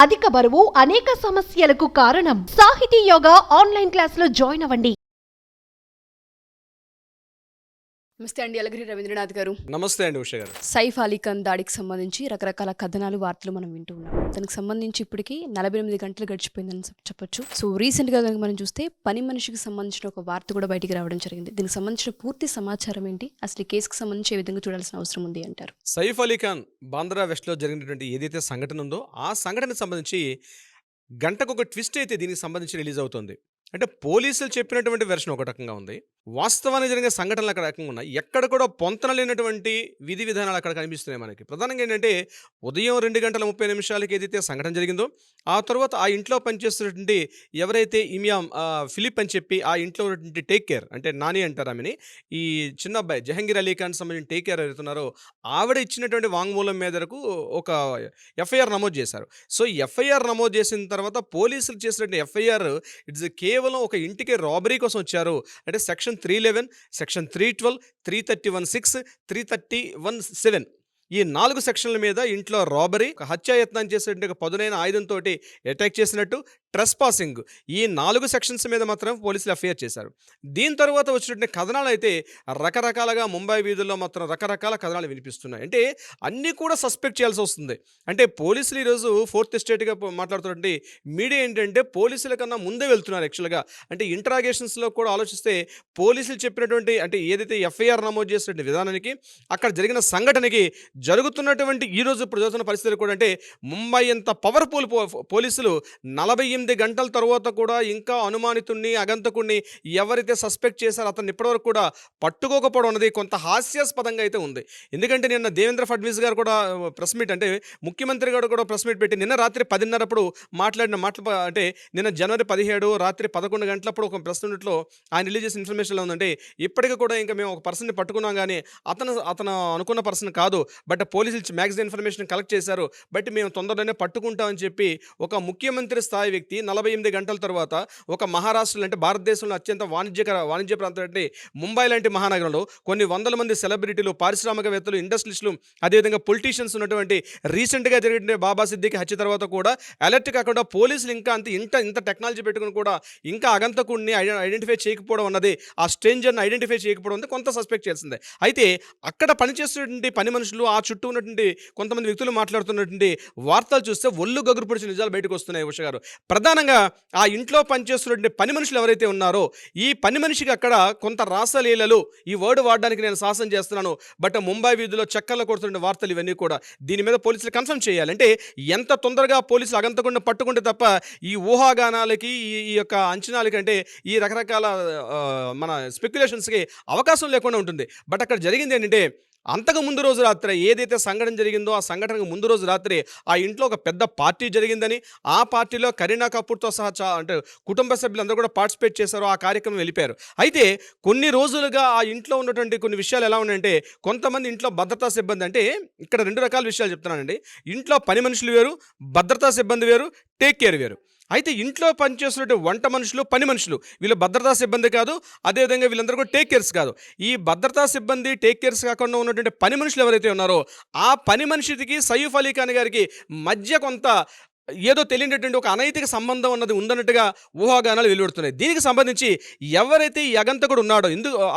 అధిక బరువు అనేక సమస్యలకు కారణం. సాహితీ యోగా ఆన్లైన్ క్లాసులో జాయిన్ అవ్వండి. నమస్తే అండి, అలగిరి రవీంద్రనాథ్ గారు. నమస్తే అండి ఉష గారు. సైఫ్ అలీ ఖాన్ దాడికి సంబంధించి రకరకాల కథనాలు, వార్తలు మనం వింటూ ఉన్నాం. దానికి సంబంధించి ఇప్పటికీ 48 గంటలు గడిచిపోయిందని చెప్పొచ్చు. సో రీసెంట్ గా కనుక మనం చూస్తే పని మనిషికి సంబంధించిన ఒక వార్త కూడా బయటికి రావడం జరిగింది. దీనికి సంబంధించిన పూర్తి సమాచారం ఏంటి, అసలు ఈ కేసుకు సంబంధించి ఏ విధంగా చూడాల్సిన అవసరం ఉంది అంటారు? సైఫ్ అలీ ఖాన్ బాంద్రా వెస్ట్ లో జరిగినటువంటి ఏదైతే సంఘటన ఉందో ఆ సంఘటనకు సంబంధించి గంటకు ఒక ట్విస్ట్ అయితే దీనికి సంబంధించి రిలీజ్ అవుతుంది. అంటే పోలీసులు చెప్పినటువంటి వెర్షన్ ఒక రకంగా ఉంది, వాస్తవానికి జరిగిన సంఘటనలు అక్కడ రకంగా ఉన్నాయి. ఎక్కడ కూడా పొంతన లేనటువంటి విధి విధానాలు అక్కడ కనిపిస్తున్నాయి మనకి. ప్రధానంగా ఏంటంటే ఉదయం 2:30 ఏదైతే సంఘటన జరిగిందో ఆ తర్వాత ఆ ఇంట్లో పనిచేస్తున్నటువంటి ఎవరైతే ఇమియాం ఫిలిప్ అని చెప్పి ఆ ఇంట్లో ఉన్నటువంటి టేక్ కేర్, అంటే నాని అంటారు ఆమెని, ఈ చిన్న అబ్బాయి జహంగీర్ అలీ ఖాన్ సంబంధించిన టేక్ కేర్ అవుతున్నారో ఆవిడ ఇచ్చినటువంటి వాంగ్మూలం మేరకు ఒక ఎఫ్ఐఆర్ నమోదు చేశారు. సో ఎఫ్ఐఆర్ నమోదు చేసిన తర్వాత పోలీసులు చేసినటువంటి ఎఫ్ఐఆర్ ఇట్స్ కేవలం ఒక ఇంటికి రాబరీ కోసం వచ్చారు అంటే సెక్షన్ 311, సెక్షన్ 312, 331(6), 331(7) ఈ 4 సెక్షన్ల మీద ఇంట్లో రాబరీ, హత్యాయత్నం చేసినట్టు ఒక పదునైన ఆయుధంతో అటాక్ చేసినట్టు, ట్రెస్పాసింగ్, ఈ 4 సెక్షన్స్ మీద మాత్రం పోలీసులు ఎఫ్ఐఆర్ చేశారు. దీని తర్వాత వచ్చినటువంటి కథనాలు అయితే రకరకాలుగా ముంబై వీధుల్లో మాత్రం రకరకాల కథనాలు వినిపిస్తున్నాయి. అంటే అన్నీ కూడా సస్పెక్ట్ చేయాల్సి వస్తుంది. అంటే పోలీసులు ఈరోజు ఫోర్త్ ఎస్టేట్గా మాట్లాడుతున్నటువంటి మీడియా ఏంటంటే పోలీసుల కన్నా ముందే వెళ్తున్నారు యాక్చువల్గా. అంటే ఇంటరాగేషన్స్లో కూడా ఆలోచిస్తే పోలీసులు చెప్పినటువంటి అంటే ఏదైతే ఎఫ్ఐఆర్ నమోదు చేసినటువంటి విధానానికి, అక్కడ జరిగిన సంఘటనకి, జరుగుతున్నటువంటి ఈరోజు ఇప్పుడు జరుగుతున్న పరిస్థితులు కూడా అంటే ముంబై అంత పవర్ఫుల్ పోలీసులు 48 గంటల తర్వాత కూడా ఇంకా అనుమానితుడిని, అగంతకుడిని ఎవరైతే సస్పెక్ట్ చేశారో అతన్ని ఇప్పటివరకు కూడా పట్టుకోకపోవడం అనేది కొంత హాస్యాస్పదంగా అయితే ఉంది. ఎందుకంటే నిన్న దేవేంద్ర ఫడ్నవీస్ గారు కూడా ప్రెస్ మీట్, అంటే ముఖ్యమంత్రి గారు కూడా ప్రెస్ మీట్ పెట్టి నిన్న రాత్రి 10:30 మాట్లాడిన మాటలు, అంటే నిన్న జనవరి 17 రాత్రి 11 గంటలప్పుడు ఒక ప్రెస్ మీట్లో ఆయన రిలీజ్ చేసిన ఇన్ఫర్మేషన్లో ఉందంటే ఇప్పటికీ కూడా ఇంకా మేము ఒక పర్సన్ని పట్టుకున్నాం కానీ అతను అనుకున్న పర్సన్ కాదు, బట్ పోలీసులు మ్యాక్సిమం ఇన్ఫర్మేషన్ కలెక్ట్ చేశారు, బట్ మేము తొందరలోనే పట్టుకుంటామని చెప్పి ఒక ముఖ్యమంత్రి స్థాయి వ్యక్తి 48 గంటల తర్వాత ఒక మహారాష్ట్రలో, అంటే భారతదేశంలో అత్యంత వాణిజ్య ప్రాంతం అంటే ముంబై లాంటి మహానగరంలో కొన్ని వందల మంది సెలబ్రిటీలు, పారిశ్రామికవేత్తలు, ఇండస్ట్రియలిస్టులు, అదేవిధంగా పొలిటీషియన్స్ ఉన్నటువంటి రీసెంట్గా జరిగిన బాబా సిద్దికి హత్య తర్వాత కూడా అలర్ట్ కాకుండా పోలీసులు ఇంకా ఇంత టెక్నాలజీ పెట్టుకుని కూడా ఇంకా అగంతకుడిని ఐడెంటిఫై చేయకపోవడం అన్నది, ఆ స్ట్రేంజర్ని ఐడెంటిఫై చేయకపోవడం అనేది కొంత సస్పెక్ట్ చేస్తుంది. అయితే అక్కడ పనిచేస్తున్నటువంటి పని మనుషులు, ఆ చుట్టూ ఉన్నటువంటి కొంతమంది వ్యక్తులు మాట్లాడుతున్నటువంటి వార్తలు చూస్తే ఒళ్ళు గగురు పొడిచిన నిజాలు బయటకు వస్తున్నాయి ఉష గారు. ప్రధానంగా ఆ ఇంట్లో పనిచేస్తున్నటువంటి పని మనుషులు ఎవరైతే ఉన్నారో ఈ పని మనిషికి అక్కడ కొంత రాసలీలలు, ఈ వర్డ్ వాడడానికి నేను సాహసం చేస్తున్నాను, బట్ ముంబై వీధిలో చక్కర్లు కొడుతున్న వార్తలు ఇవన్నీ కూడా దీని మీద పోలీసులు కన్ఫర్మ్ చేయాలి. అంటే ఎంత తొందరగా పోలీసులు అగంతకుండా పట్టుకుంటే తప్ప ఈ ఊహాగానాలకి, ఈ యొక్క అంచనాలకి, అంటే ఈ రకరకాల మన స్పెక్యులేషన్స్కి అవకాశం లేకుండా ఉంటుంది. బట్ అక్కడ జరిగింది ఏంటంటే అంతకు ముందు రోజు రాత్రి ఏదైతే సంఘటన జరిగిందో ఆ సంఘటనకు ముందు రోజు రాత్రి ఆ ఇంట్లో ఒక పెద్ద పార్టీ జరిగిందని, ఆ పార్టీలో కరీనా కపూర్తో సహా అంటే కుటుంబ సభ్యులందరూ కూడా పార్టిసిపేట్ చేశారు, ఆ కార్యక్రమం వెళ్ళిపోయారు. అయితే కొన్ని రోజులుగా ఆ ఇంట్లో ఉన్నటువంటి కొన్ని విషయాలు ఎలా ఉన్నాయంటే, కొంతమంది ఇంట్లో భద్రతా సిబ్బంది, అంటే ఇక్కడ 2 రకాల విషయాలు చెప్తున్నానండి. ఇంట్లో పని మనుషులు వేరు, భద్రతా సిబ్బంది వేరు, టేక్ కేర్ వేరు. అయితే ఇంట్లో పనిచేస్తున్నటువంటి వంట మనుషులు, పని మనుషులు, వీళ్ళు భద్రతా సిబ్బంది కాదు, అదేవిధంగా వీళ్ళందరూ కూడా టేక్ కేర్స్ కాదు. ఈ భద్రతా సిబ్బంది, టేక్ కేర్స్ కాకుండా ఉన్నటువంటి పని మనుషులు ఎవరైతే ఉన్నారో ఆ పని మనిషికి సైఫ్ అలీ ఖాన్ గారికి మధ్య కొంత ఏదో తెలియనటువంటి ఒక అనైతిక సంబంధం అన్నది ఉందన్నట్టుగా ఊహాగానాలు వెలువడుతున్నాయి. దీనికి సంబంధించి ఎవరైతే ఈ అగంతకుడు ఉన్నాడో,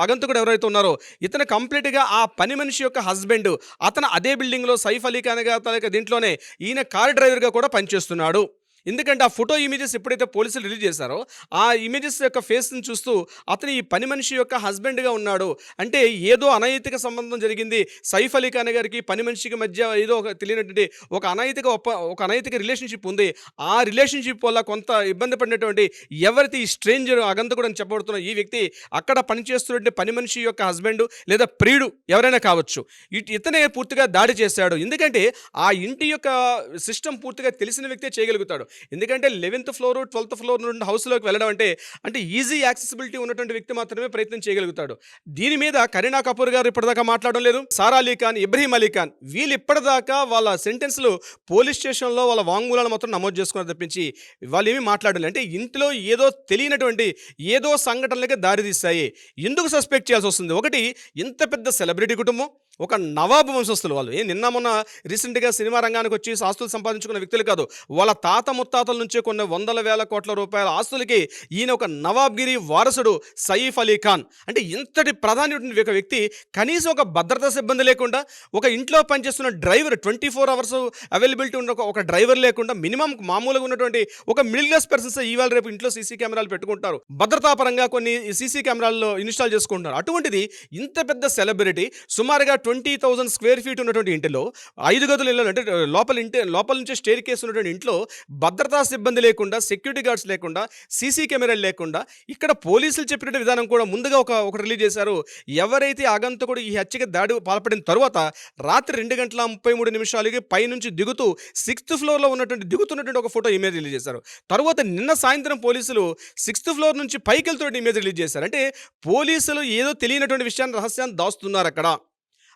అగంతకుడు ఎవరైతే ఉన్నారో ఇతను కంప్లీట్గా ఆ పని మనిషి యొక్క హస్బెండ్, అతను అదే బిల్డింగ్లో సైఫ్ అలీ ఖాన్ గారి దీంట్లోనే ఈయన కార్ డ్రైవర్గా కూడా పనిచేస్తున్నాడు. ఎందుకంటే ఆ ఫోటో ఇమేజెస్ ఎప్పుడైతే పోలీసులు రిలీజ్ చేశారో ఆ ఇమేజెస్ యొక్క ఫేస్ని చూస్తూ అతను ఈ పని మనిషి యొక్క హస్బెండ్గా ఉన్నాడు, అంటే ఏదో అనైతిక సంబంధం జరిగింది సైఫ్ అలీ ఖాన్ గారికి పని మనిషికి మధ్య, ఏదో ఒక తెలియనటువంటి ఒక అనైతిక రిలేషన్షిప్ ఉంది. ఆ రిలేషన్షిప్ వల్ల కొంత ఇబ్బంది పడినటువంటి ఎవరైతే ఈ స్ట్రేంజర్ అగంతకుడు అని చెప్పబడుతున్న ఈ వ్యక్తి అక్కడ పనిచేస్తున్నటువంటి పని మనిషి యొక్క హస్బెండ్ లేదా ప్రియుడు ఎవరైనా కావచ్చు, ఇతనే పూర్తిగా దాడి చేశాడు. ఎందుకంటే ఆ ఇంటి యొక్క సిస్టమ్ పూర్తిగా తెలిసిన వ్యక్తే చేయగలుగుతాడు. ఎందుకంటే 11th ఫ్లోర్ 12th ఫ్లోర్ నుండి హౌస్లోకి వెళ్ళడం అంటే ఈజీ యాక్సెసిబిలిటీ ఉన్నటువంటి వ్యక్తి మాత్రమే ప్రయత్నం చేయగలుగుతాడు. దీని మీద కరీనా కపూర్ గారు ఇప్పటిదాకా మాట్లాడడం లేదు. సారా అలీ ఖాన్, ఇబ్రహీం అలీ ఖాన్ వీళ్ళు ఇప్పటిదాకా వాళ్ళ సెంటెన్స్లు పోలీస్ స్టేషన్లో వాళ్ళ వాంగ్మూలాలు మాత్రం నమోదు చేసుకున్నారు తప్పించి వాళ్ళు ఏమీ మాట్లాడలేదు. అంటే ఇంట్లో ఏదో తెలియనటువంటి ఏదో సంఘటనలకే దారితీస్తాయి. ఎందుకు సస్పెక్ట్ చేయాల్సి వస్తుంది? ఒకటి, ఇంత పెద్ద సెలబ్రిటీ కుటుంబం, ఒక నవాబు వంశస్థులు వాళ్ళు. నిన్న మొన్న రీసెంట్గా సినిమా రంగానికి వచ్చి ఆస్తులు సంపాదించుకున్న వ్యక్తులు కాదు, వాళ్ళ తాత ముత్తాతల నుంచే కొన్ని వందల వేల కోట్ల రూపాయల ఆస్తులకి ఈయన ఒక నవాబ్గిరి వారసుడు సయీఫ్ అలీ ఖాన్. అంటే ఇంతటి ప్రధాని ఒక వ్యక్తి కనీసం ఒక భద్రతా సిబ్బంది లేకుండా, ఒక ఇంట్లో పనిచేస్తున్న డ్రైవర్ 24 అవర్స్ అవైలబిలిటీ ఉన్న ఒక డ్రైవర్ లేకుండా, మినిమం మామూలుగా ఉన్నటువంటి ఒక మిడిల్ క్లాస్ పర్సన్స్ ఇవాళ రేపు ఇంట్లో సీసీ కెమెరాలు పెట్టుకుంటారు, భద్రతాపరంగా కొన్ని సీసీ కెమెరాల్లో ఇన్స్టాల్ చేసుకుంటున్నారు. అటువంటిది ఇంత పెద్ద సెలబ్రిటీ సుమారుగా 20,000 స్క్వేర్ ఫీట్ ఉన్నటువంటి ఇంటిలో 5 గదులు ఇళ్ళు, అంటే లోపల నుంచే స్టేర్ కేసు ఉన్నటువంటి ఇంట్లో భద్రతా సిబ్బంది లేకుండా, సెక్యూరిటీ గార్డ్స్ లేకుండా, సీసీ కెమెరాలు లేకుండా, ఇక్కడ పోలీసులు చెప్పినట్టు విధానం కూడా ముందుగా ఒక రిలీజ్ చేశారు. ఎవరైతే ఆగంతకుడు ఈ హత్యకి దాడి పాల్పడిన తర్వాత రాత్రి 2:33 పైనుంచి దిగుతూ 6th ఫ్లోర్లో దిగుతున్నటువంటి ఒక ఫోటో ఇమేజ్ రిలీజ్ చేశారు. తర్వాత నిన్న సాయంత్రం పోలీసులు 6th ఫ్లోర్ నుంచి పైకి వెళ్తున్న ఇమేజ్ రిలీజ్ చేశారు. అంటే పోలీసులు ఏదో తెలియనటువంటి విషయాన్ని, రహస్యాన్ని దాస్తున్నారు అక్కడ.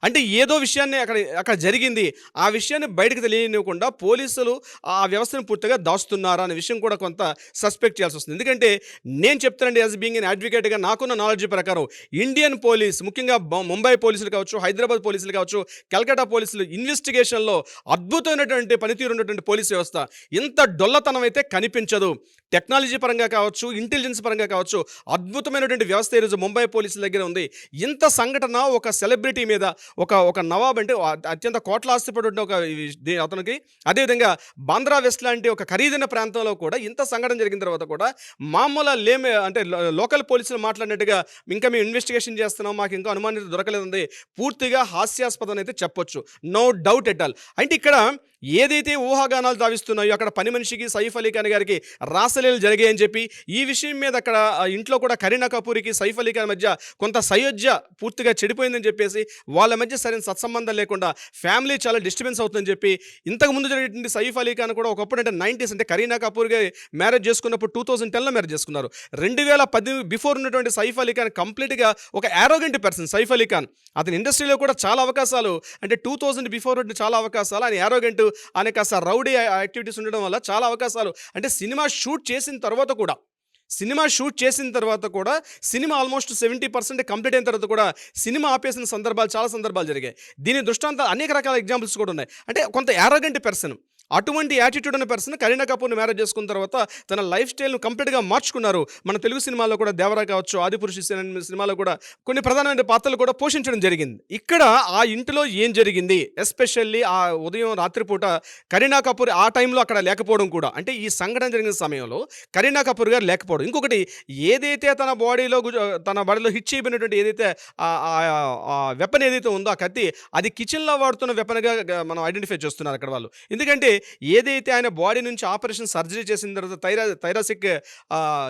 అంటే ఏదో విషయాన్ని అక్కడ జరిగింది, ఆ విషయాన్ని బయటకు తెలియనివ్వకుండా పోలీసులు ఆ వ్యవస్థను పూర్తిగా దాస్తున్నారా అనే విషయం కూడా కొంత సస్పెక్ట్ చేయాల్సి వస్తుంది. ఎందుకంటే నేను చెప్తానండి, యాజ్ బీయింగ్ ఎన్ అడ్వకేట్గా నాకున్న నాలెడ్జ్ ప్రకారం ఇండియన్ పోలీస్, ముఖ్యంగా ముంబై పోలీసులు కావచ్చు, హైదరాబాద్ పోలీసులు కావచ్చు, కలకత్తా పోలీసులు ఇన్వెస్టిగేషన్లో అద్భుతమైనటువంటి పనితీరు ఉన్నటువంటి పోలీస్ వ్యవస్థ. ఇంత డొల్లతనం అయితే కనిపించదు. టెక్నాలజీ పరంగా కావచ్చు, ఇంటెలిజెన్స్ పరంగా కావచ్చు, అద్భుతమైనటువంటి వ్యవస్థ ఈరోజు ముంబై పోలీసుల దగ్గర ఉంది. ఇంత సంఘటన ఒక సెలబ్రిటీ మీద, ఒక నవాబ్ అంటే అత్యంత కోట్ల ఆస్తిపడి ఒక అతనికి, అదేవిధంగా బాంద్రా వెస్ట్ లాంటి ఒక ఖరీదైన ప్రాంతంలో కూడా ఇంత సంఘటన జరిగిన తర్వాత కూడా మామూలు అంటే లోకల్ పోలీసులు మాట్లాడినట్టుగా ఇంకా మేము ఇన్వెస్టిగేషన్ చేస్తున్నాం, మాకు ఇంకా అనుమానిత దొరకలేదండి, పూర్తిగా హాస్యాస్పదం అయితే చెప్పొచ్చు, నో డౌట్ ఎట్ ఆల్. అంటే ఇక్కడ ఏదైతే ఊహాగానాలు దావిస్తున్నాయో, అక్కడ పని మనిషికి సైఫ్ అలీ ఖాన్ గారికి రాసలీలు జరిగాయని చెప్పి, ఈ విషయం మీద అక్కడ ఇంట్లో కూడా కరీనా కపూర్కి సైఫ్ అలీ ఖాన్ మధ్య కొంత సయోధ్య పూర్తిగా చెడిపోయిందని చెప్పేసి, వాళ్ళ మధ్య సరైన సత్సంబంధం లేకుండా ఫ్యామిలీ చాలా డిస్టర్బెన్స్ అవుతుందని చెప్పి, ఇంతకుముందు జరిగినటువంటి సైఫ్ అలీ ఖాన్ కూడా ఒకప్పుడు అంటే 90s, అంటే కరీనా కపూర్ గారి మ్యారేజ్ చేసుకున్నప్పుడు 2010లో మ్యారేజ్ చేసుకున్నారు. 2010 బిఫోర్ ఉన్నటువంటి సైఫ్ అలీ ఖాన్ కంప్లీట్గా ఒక యారోగెంట్ పర్సన్ సైఫ్ అలీ ఖాన్. అతని ఇండస్ట్రీలో కూడా చాలా అవకాశాలు, అంటే 2000 బిఫోర్ చాలా అవకాశాలు, ఆయన యారోగెంట్, ఆయన కాస్త రౌడీ యాక్టివిటీస్ ఉండడం వల్ల చాలా అవకాశాలు. అంటే సినిమా షూట్ చేసిన తర్వాత కూడా సినిమా ఆల్మోస్ట్ 70% కంప్లీట్ అయిన తర్వాత కూడా సినిమా ఆపేసిన చాలా సందర్భాలు జరిగాయి. దీని దృష్టాంతాలు అనేక రకాల ఎగ్జాంపుల్స్ కూడా ఉన్నాయి. అంటే కొంత యారోగెంట్ పర్సన్, అటువంటి యాటిట్యూడ్ ఉన్న పర్సన్ కరీనా కపూర్ని మ్యారేజ్ చేసుకున్న తర్వాత తన లైఫ్ స్టైల్ను కంప్లీట్గా మార్చుకున్నారు. మన తెలుగు సినిమాలో కూడా దేవరా కావచ్చు, ఆదిపురుషు సినిమాలో కూడా కొన్ని ప్రధానమైన పాత్రలు కూడా పోషించడం జరిగింది. ఇక్కడ ఆ ఇంటిలో ఏం జరిగింది, ఎస్పెషల్లీ ఆ ఉదయం రాత్రిపూట కరీనా కపూర్ ఆ టైంలో అక్కడ లేకపోవడం కూడా, అంటే ఈ సంఘటన జరిగిన సమయంలో కరీనా కపూర్ గారు లేకపోవడం. ఇంకొకటి, ఏదైతే తన బాడీలో హిట్ చేయబడినటువంటి ఏదైతే వెపన్ ఏదైతే ఉందో, ఆ కత్తి, అది కిచెన్లో వాడుతున్న వెపన్గా మనం ఐడెంటిఫై చేస్తున్నారు అక్కడ వాళ్ళు. ఎందుకంటే ఏదైతే ఆయన బాడీ నుంచి ఆపరేషన్ సర్జరీ చేసిన తర్వాత థైరాసిక్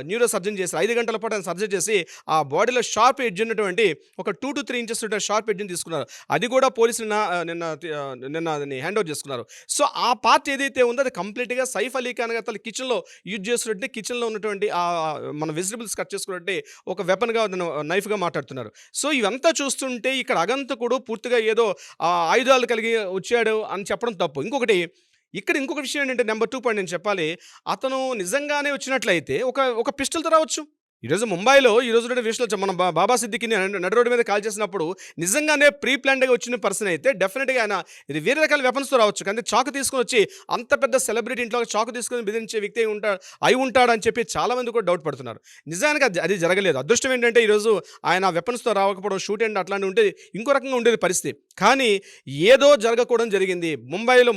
న్యూరో సర్జన్ చేసి 5 గంటల పాటు ఆయన సర్జరీ చేసి ఆ బాడీలో షార్ప్ ఎడ్జ్ ఉన్నటువంటి ఒక 2 to 3 ఇంచెస్ షార్ప్ ఎడ్జ్ని తీసుకున్నారు. అది కూడా పోలీసులు నిన్న హ్యాండ్ ఓవర్ చేసుకున్నారు. సో ఆ పార్ట్ ఏదైతే ఉందో అది కంప్లీట్గా సైఫ్ అలీ ఖాన్ గారు కిచెన్లో యూజ్ చేస్తున్నట్టు, కిచెన్లో ఉన్నటువంటి మన వెజిటబుల్స్ కట్ చేసుకున్నట్టు ఒక వెపన్గా నైఫ్గా మాట్లాడుతున్నారు. సో ఇవంతా చూస్తుంటే ఇక్కడ అగంతకుడు పూర్తిగా ఏదో ఆయుధాలు కలిగి వచ్చాడు అని చెప్పడం తప్పు. ఇంకొక విషయం ఏంటంటే, నెంబర్ 2 పాయింట్ నేను చెప్పాలి, అతను నిజంగానే వచ్చినట్లయితే ఒక పిస్టల్తో రావచ్చు. ఈరోజు ముంబైలో ఈరోజు విషయంలో మన బాబా సిద్దికిని నడి రోడ్డు మీద కాల్ చేసినప్పుడు నిజంగానే ప్రీ ప్లాన్డ్గా వచ్చిన పర్సన్ అయితే డెఫినెట్గా ఆయన ఇది వేరే రకాల వెపన్స్తో రావచ్చు. కానీ చాకు తీసుకొని వచ్చి అంత పెద్ద సెలబ్రిటీ ఇంట్లో చాకు తీసుకొని బెదిరించే వ్యక్తి అయి ఉంటాడని చెప్పి చాలామంది కూడా డౌట్ పడుతున్నారు. నిజానికి అది జరగలేదు. అదృష్టం ఏంటంటే ఈరోజు ఆయన వెపన్స్తో రాకపోవడం, షూట్ అండ్ అట్లాంటివి ఉంటే ఇంకో రకంగా ఉండేది పరిస్థితి. కానీ ఏదో జరగకూడడం జరిగింది.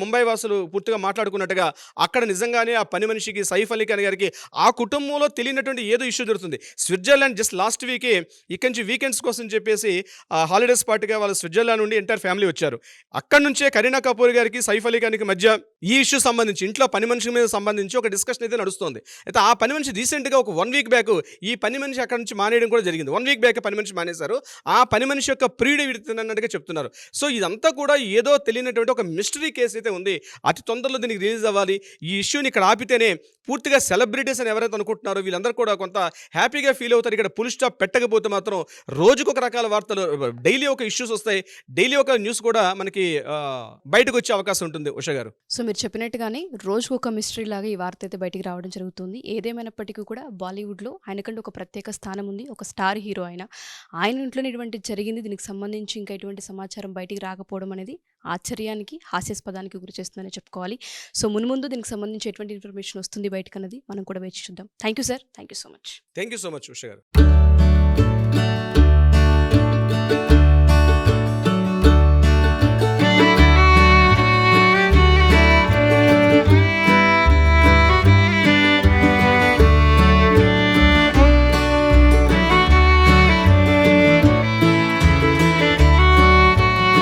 ముంబై వాసులు పూర్తిగా మాట్లాడుకున్నట్టుగా అక్కడ నిజంగానే ఆ పని మనిషికి సైఫ్ అలీ ఖాన్ గారికి ఆ కుటుంబంలో తెలియనటువంటి ఏదో ఇష్యూ జరుగుతుంది. తెలుస్తుంది. స్విట్జర్లాండ్ జస్ట్ లాస్ట్ వీకే ఇక్కడి నుంచి వీకెండ్స్ కోసం చెప్పేసి హాలిడేస్ పార్టీగా వాళ్ళు స్విట్జర్లాండ్ నుండి ఎంటైర్ ఫ్యామిలీ వచ్చారు. అక్కడి నుంచే కరీనా కపూర్ గారికి సైఫ్ అలీ ఖాన్కి మధ్య ఈ ఇష్యూ సంబంధించి ఇంట్లో పని మనిషి మీద సంబంధించి ఒక డిస్కషన్ అయితే నడుస్తుంది. అయితే ఆ పని మనిషి రీసెంట్గా ఒక 1 వీక్ బ్యాక్ ఈ పని మనిషి అక్కడి నుంచి మానేయడం కూడా జరిగింది. 1 వీక్ బ్యాక్ పని మనిషి మానేశారు. ఆ పని మనిషి యొక్క ప్రియుడు విడుతున్నట్టుగా చెప్తున్నారు. సో ఇదంతా కూడా ఏదో తెలియనటువంటి ఒక మిస్టరీ కేసు అయితే ఉంది. అతి తొందరలో దీనికి రిలీజ్ అవ్వాలి. ఈ ఇష్యూని ఇక్కడ ఆపితేనే పూర్తిగా సెలబ్రిటీస్ అని ఎవరైతే అనుకుంటున్నారో వీళ్ళందరూ కూడా కొంత హ్యాపీగా ఫీల్ అవుతారు. ఇక్కడ పుల్ స్టాప్ పెట్టకపోతే మాత్రం రోజుకొక రకాల వార్తలు, డైలీ ఒక ఇష్యూస్ వస్తాయి, డైలీ ఒక న్యూస్ కూడా మనకి బయటకు వచ్చే అవకాశం ఉంటుంది. ఉషా గారు, సో మీరు చెప్పినట్టుగానే రోజుకు ఒక మిస్టరీ లాగా ఈ వార్త అయితే బయటికి రావడం జరుగుతుంది. ఏదేమైనప్పటికీ కూడా బాలీవుడ్లో ఆయనకంటే ఒక ప్రత్యేక స్థానం ఉంది. ఒక స్టార్ హీరో ఆయన ఇంట్లోనే ఇటువంటి జరిగింది. దీనికి సంబంధించి ఇంకా ఎటువంటి సమాచారం బయటికి రాకపోవడం అనేది ఆశ్చర్యానికి, హాస్యాస్పదానికి గురి చేస్తుందని చెప్పుకోవాలి. సో మున్ముందు దీనికి సంబంధించి ఎటువంటి ఇన్ఫర్మేషన్ వస్తుంది బయటకు అన్నది మనం కూడా వేచి చూద్దాం. Thank you sir, thank you so much. Thank you so much Usha గారు.